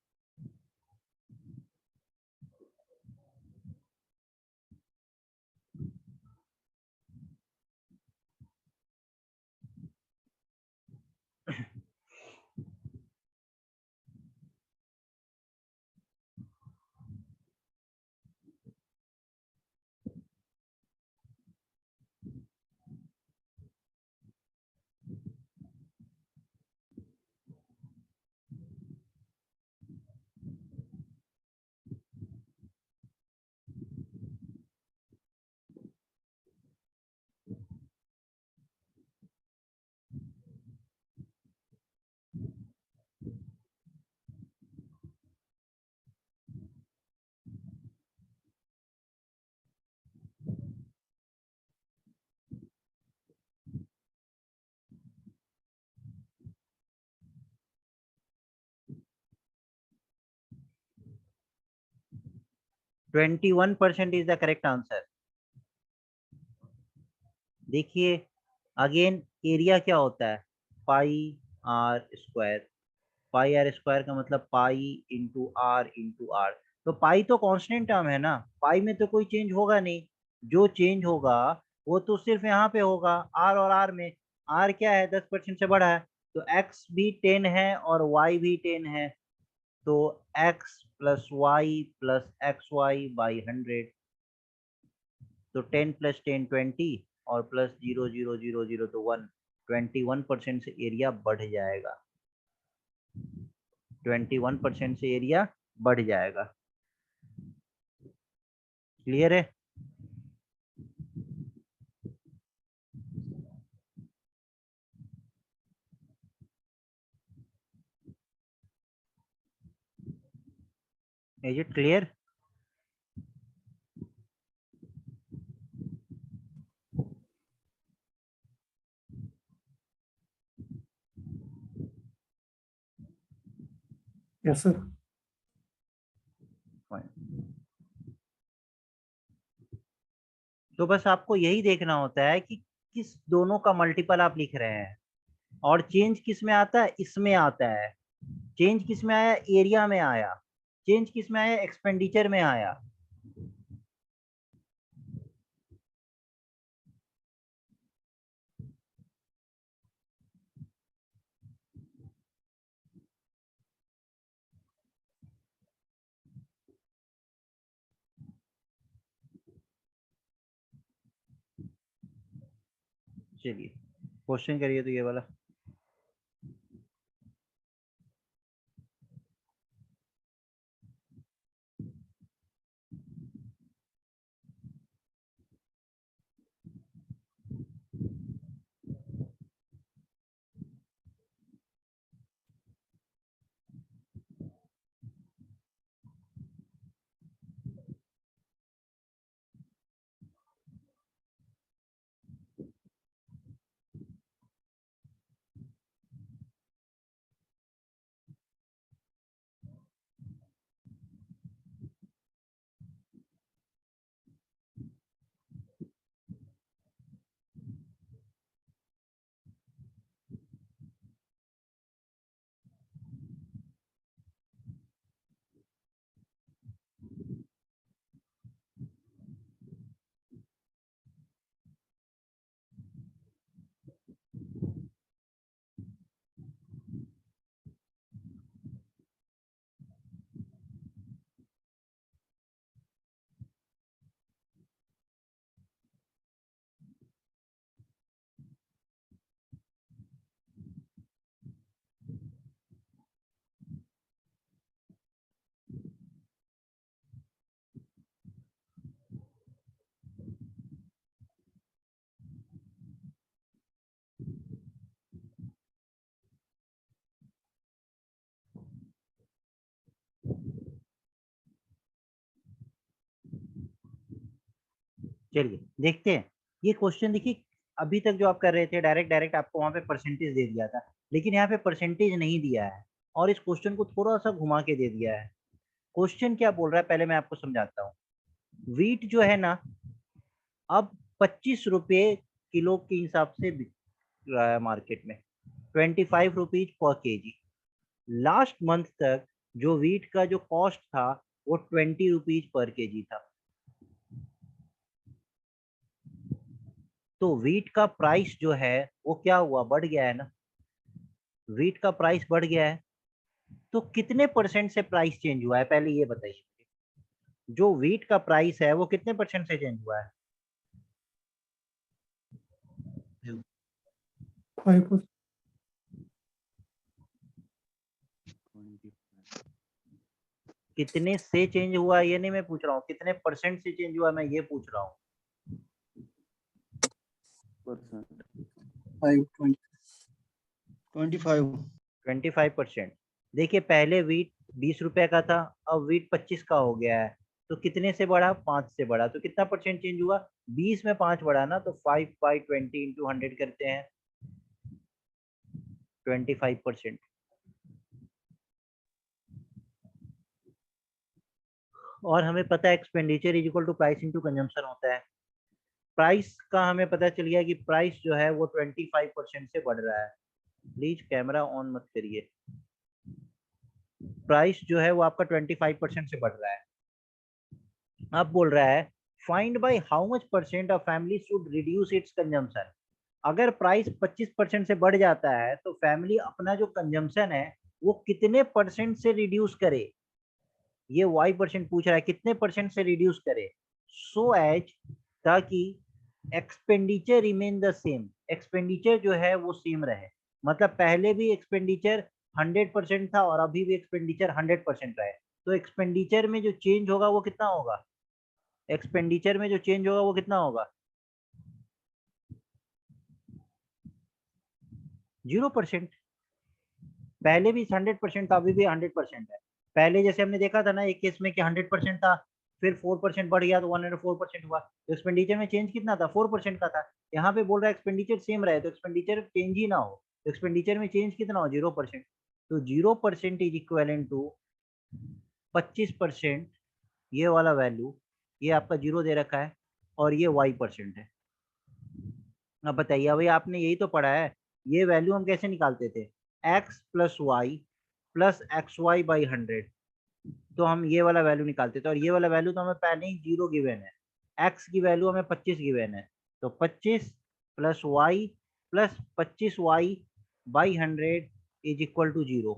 Twenty 21% is the correct answer. देखिए अगेन एरिया क्या होता है πr²। πr² का मतलब π/r/r। तो पाई तो कांस्टेंट टर्म है ना, पाई में तो कोई चेंज होगा नहीं। जो चेंज होगा वो तो सिर्फ यहाँ पे होगा आर और आर में। आर क्या है 10% से बढ़ा है, तो x भी 10 है और y भी 10 है, तो x plus y plus x y by 100, तो 10 प्लस 10 20 और प्लस 0 0 0 0 तो 1, 21% से एरिया बढ़ जाएगा, 21% से एरिया बढ़ जाएगा। क्लियर है? Is it clear? Yes, sir. तो बस आपको यही देखना होता है कि किस दोनों का मल्टीपल आप लिख रहे हैं, और चेंज किस में आता है, इसमें आता है। चेंज किस में आया, एरिया में आया। चेंज किस में आया, एक्सपेंडिचर में आया। चलिए क्वेश्चन करिए तो ये वाला। चलिए देखते हैं ये क्वेश्चन। देखिए अभी तक जो आप कर रहे थे डायरेक्ट डायरेक्ट आपको वहां पे परसेंटेज दे दिया था, लेकिन यहाँ पे परसेंटेज नहीं दिया है और इस क्वेश्चन को थोड़ा सा घुमा के दे दिया है। क्वेश्चन क्या बोल रहा है पहले मैं आपको समझाता हूँ। वीट जो है ना अब 25 रुपये किलो के हिसाब से बिक रहा है मार्केट में, 25 rupees per KG. Last month तक जो वीट का जो कॉस्ट था वो 20 रुपीज पर केजी था। तो वीट का प्राइस जो है वो क्या हुआ, बढ़ गया है ना। वीट का प्राइस बढ़ गया है, तो कितने परसेंट से प्राइस चेंज हुआ है पहले ये बताइए। जो वीट का प्राइस है वो कितने परसेंट से चेंज हुआ है? 5%. कितने से चेंज हुआ ये नहीं मैं पूछ रहा हूँ, कितने परसेंट से चेंज हुआ मैं ये पूछ रहा हूँ। 25%। देखिए पहले वीट 20 रुपए का था, अब वीट 25 का हो गया है, तो कितने से बढ़ा, 5 से बढ़ा, तो कितना परसेंट चेंज हुआ, 20 में 5 बढ़ा ना, तो 5 बाई 20 इंटू 100 करते हैं, 25%। और हमें पता है expenditure is equal to price into consumption होता है। प्राइस का हमें पता चल गया कि प्राइस जो है वो 25% से बढ़ रहा है। प्लीज कैमरा ऑन मत करिए। प्राइस जो है वो आपका 25% से बढ़ रहा है। अब बोल रहा है find by how much percent of family should reduce it's consumption. अगर प्राइस 25% से बढ़ जाता है तो फैमिली अपना जो कंजम्पशन है वो कितने परसेंट से रिड्यूस करे, ये y% पूछ रहा है, कितने परसेंट से रिड्यूस करे, सो एज ताकि expenditure remain the same, expenditure जो है वो सेम रहे। मतलब पहले भी एक्सपेंडिचर 100% था और अभी भी एक्सपेंडिचर 100% रहे, तो एक्सपेंडिचर में जो चेंज होगा वो कितना होगा, एक्सपेंडिचर में जो चेंज होगा वो कितना होगा, 0%। पहले भी 100% था, अभी भी 100% है। पहले जैसे हमने देखा था ना एक केस में कि 100% था, फिर 4% बढ़ गया तो 104% हुआ, तो एक्सपेंडिचर में चेंज कितना था, 4% का था। यहाँ पे बोल रहा है एक्सपेंडिचर सेम रहे तो एक्सपेंडिचर चेंज ही ना हो, तो एक्सपेंडिचर में चेंज कितना हो, 0%। तो 0% इज इक्वेलेंट टू 25%, ये वाला वैल्यू, ये आपका 0 दे रखा है और ये y% है। अब बताइए, अभी आपने यही तो पढ़ा है, ये वैल्यू हम कैसे निकालते थे, x plus y plus x y by 100, तो हम ये वाला वैल्यू निकालते थे और ये वाला वैल्यू तो हमें पहले ही 0 गिवन है, x की वैल्यू हमें 25 गिवन है, तो 25 plus y plus 25y by 100 is equal to 0।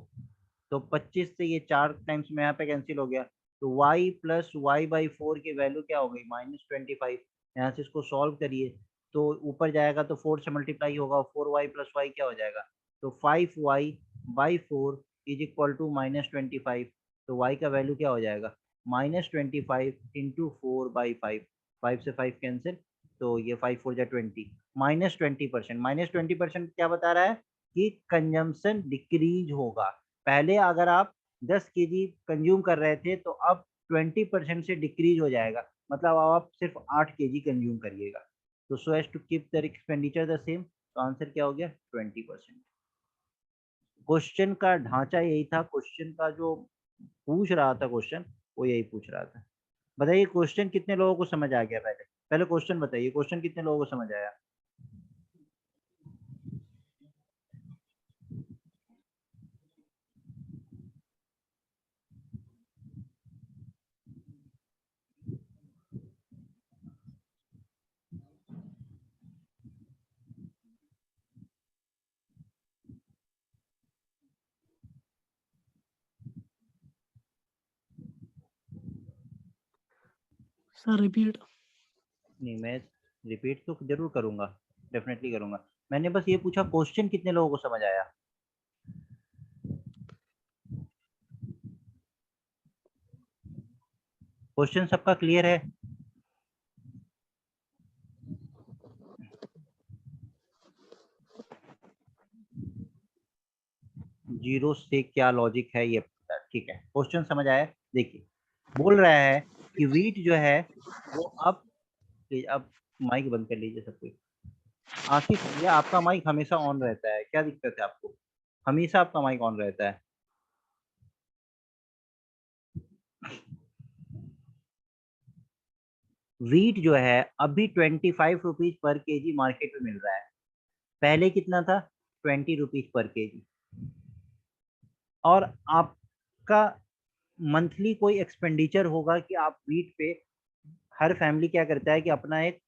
तो 25 से ये 4 टाइम्स में यहाँ पे कैंसिल हो गया, तो y प्लस वाई बाई 4 की वैल्यू क्या हो गई, -25। यहाँ से इसको सॉल्व करिए तो ऊपर जाएगा तो 4 से मल्टीप्लाई होगा, 4y प्लस वाई क्या हो जाएगा, तो 5y by 4 is equal to -25। तो y का वैल्यू क्या हो जाएगा, -25 इंटू 4/5, 5 से 5 कैंसिल, तो ये 5 4 जा 20, -20%। -20% क्या बता रहा है कि कंजम्पशन डिक्रीज होगा। पहले अगर आप 10 केजी कंज्यूम कर रहे थे तो अब 20% से डिक्रीज हो जाएगा, मतलब अब आप सिर्फ 8 केजी कंज्यूम करिएगा। तो so as to keep the expenditure the same, तो आंसर क्या हो गया, 20%। क्वेश्चन का ढांचा यही था, क्वेश्चन का जो पूछ रहा था क्वेश्चन वो यही पूछ रहा था। बताइए क्वेश्चन कितने लोगों को समझ आ गया, पहले पहले क्वेश्चन बताइए, क्वेश्चन कितने लोगों को समझ आया। Sir repeat. नहीं, मैं रिपीट तो जरूर करूंगा, डेफिनेटली करूंगा। मैंने बस ये पूछा क्वेश्चन कितने लोगों को समझ आया। क्वेश्चन सबका क्लियर है। जीरो से क्या लॉजिक है ये पता, ठीक है, क्वेश्चन समझ आया। देखिए बोल रहा है कि वीट जो है वो अब माइक बंद कर लीजिए सब कोई। आसिफ भैया आपका माइक हमेशा ऑन रहता है, क्या दिक्कत है आपको, हमेशा आपका माइक ऑन रहता है। वीट जो है अभी 25 रुपीज पर केजी मार्केट में मिल रहा है, पहले कितना था, 20 रुपीज पर केजी। और आपका मंथली कोई एक्सपेंडिचर होगा कि आप वीट पे, हर फैमिली क्या करता है कि अपना एक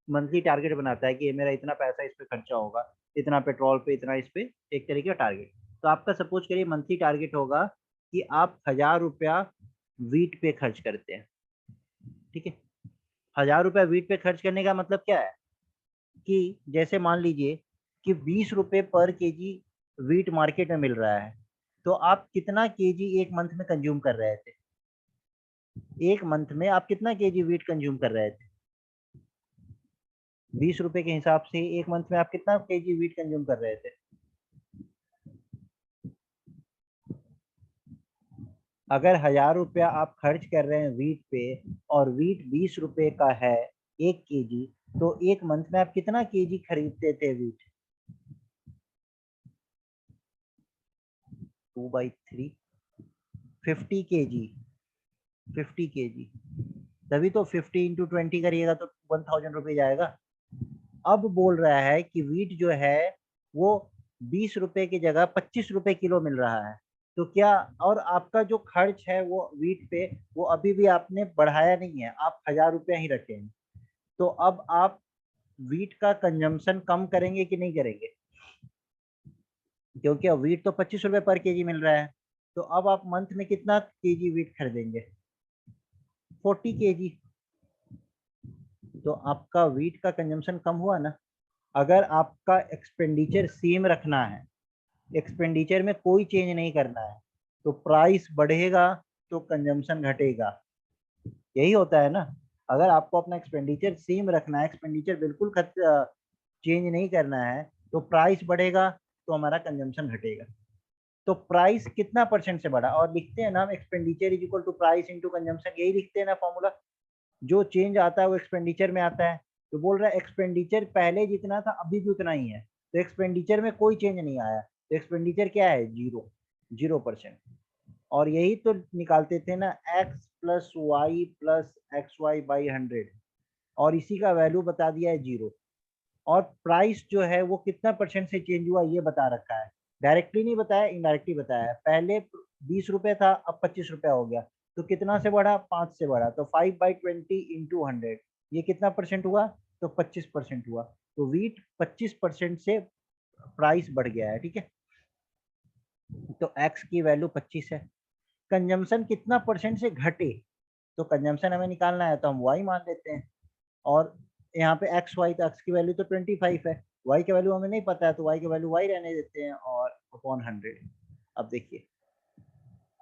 मंथली टारगेट बनाता है कि ये मेरा इतना पैसा इस पे खर्चा होगा, इतना पेट्रोल पे, इतना इस पे, एक तरीके का टारगेट। तो आपका सपोज करिए मंथली टारगेट होगा कि आप 1000 रुपया वीट पे खर्च करते हैं, ठीक है। 1000 रुपया वीट पे खर्च करने का मतलब क्या है कि जैसे मान लीजिए कि 20 रुपये पर केजी वीट मार्केट में मिल रहा है, तो आप कितना केजी एक मंथ में कंज्यूम कर रहे थे, एक मंथ में आप कितना केजी वीट कंज्यूम कर रहे थे, 20 रुपए के हिसाब से एक मंथ में आप कितना केजी वीट कंज्यूम कर रहे थे। अगर 1000 रुपया आप खर्च कर रहे हैं वीट पे और वीट 20 रुपए का है 1 केजी, तो एक मंथ में आप कितना केजी खरीदते थे वीट, 2/3, 50 केजी, 50 केजी, तभी तो 50 इंटू 20 करिएगा तो 1000 रुपये जाएगा। अब बोल रहा है कि वीट जो है वो 20 रुपए की जगह 25 रुपए किलो मिल रहा है, तो क्या, और आपका जो खर्च है वो वीट पे वो अभी भी आपने बढ़ाया नहीं है, आप 1000 रुपया ही रखे हैं। तो अब आप वीट का कंजम्पशन कम करेंगे कि नहीं करेंगे? क्योंकि अब वीट तो 25 रुपए पर केजी मिल रहा है, तो अब आप मंथ में कितना केजी वीट खरीदेंगे? 40 केजी। तो आपका वीट का कंजम्पशन कम हुआ ना। अगर आपका एक्सपेंडिचर सेम रखना है, एक्सपेंडिचर में कोई चेंज नहीं करना है, तो प्राइस बढ़ेगा तो कंजम्पशन घटेगा। यही होता है ना। अगर आपको अपना एक्सपेंडिचर सेम रखना है, एक्सपेंडिचर बिल्कुल चेंज नहीं करना है, तो प्राइस बढ़ेगा तो हमारा कंजम्पशन घटेगा। तो प्राइस कितना परसेंट से बढ़ा, और लिखते हैं ना हम expenditure is equal to price into consumption, यही लिखते हैं ना फॉर्मूला। जो चेंज आता है वो एक्सपेंडिचर में आता है। तो बोल रहा है एक्सपेंडिचर पहले जितना था अभी भी उतना ही है, तो एक्सपेंडिचर में कोई चेंज नहीं आया, तो एक्सपेंडिचर क्या है? 0%। और यही तो निकालते थे ना, x plus y plus x y by 100, और इसी का वैल्यू बता दिया है 0। और प्राइस जो है वो कितना परसेंट से चेंज हुआ ये बता रखा है, डायरेक्टली नहीं बताया, इनडायरेक्टली बताया है। पहले 20 रुपए था, अब 25 रुपया हो गया, तो कितना से बढ़ा? 5 से बढ़ा। तो 5/20 इंटू 100, ये कितना परसेंट हुआ? तो 25% हुआ। तो वीट 25% से प्राइस बढ़ गया है, ठीक है। तो एक्स की वैल्यू 25 है। कंजम्पशन कितना परसेंट से घटे, तो कंजम्पशन हमें निकालना है तो हम वाई मान लेते हैं, और यहाँ पे एक्स वाई, तो एक्स की वैल्यू तो 25 है, वाई की वैल्यू हमें नहीं पता है, तो वाई की वैल्यू वाई रहने देते हैं, और अपॉन 100। अब देखिए,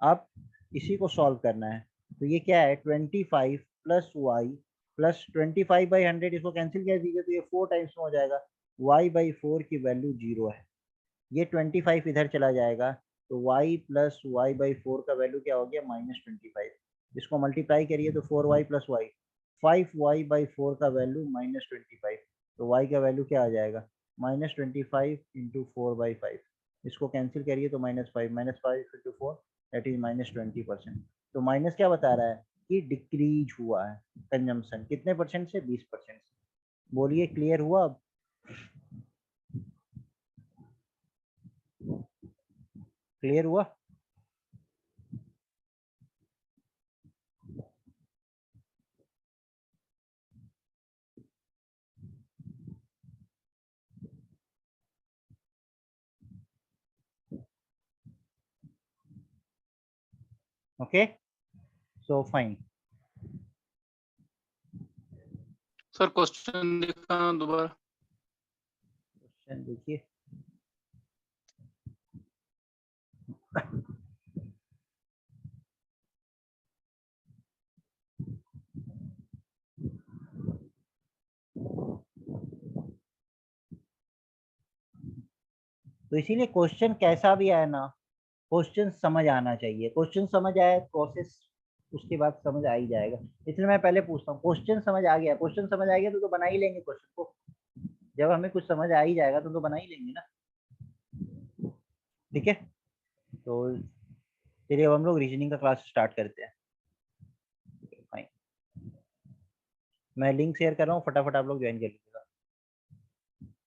अब इसी को सॉल्व करना है, तो ये क्या है? 25 प्लस वाई प्लस 25/100, इसको कैंसिल कर दीजिए तो ये 4 टाइम्स में हो जाएगा। y/4 की वैल्यू 0 है, ये 25 इधर चला जाएगा, तो y प्लस y/4 का वैल्यू क्या हो गया? -25। इसको मल्टीप्लाई करिए तो 4y प्लस वाई, 5y/4 का वैल्यू -25, तो y का वैल्यू क्या आ जाएगा? -25 इंटू 4/5। इसको कैंसिल करिए तो -5 इंटू 4, दैट इज -20%। तो माइनस क्या बता रहा है? कि डिक्रीज हुआ है कंजम्पशन, कितने परसेंट से? 20% से। बोलिए, क्लियर हुआ अब? क्लियर हुआ? Okay, so fine. Sir question दिखाना दोबारा। क्वेश्चन देखिए, तो इसीलिए क्वेश्चन कैसा भी आए ना, क्वेश्चन समझ आना चाहिए। क्वेश्चन समझ आए, प्रोसेस उसके बाद समझ आ ही जाएगा। इसलिए मैं पहले पूछता हूँ, क्वेश्चन समझ आ गया? क्वेश्चन समझ आ गया तो बना ही लेंगे क्वेश्चन को। जब हमें कुछ समझ आ ही जाएगा तो बना ही लेंगे ना, ठीक है। तो चलिए अब हम लोग रीजनिंग का क्लास स्टार्ट करते हैं। फाइन, मैं लिंक शेयर कर रहा हूँ, फटाफट आप लोग ज्वाइन कर लीजिए।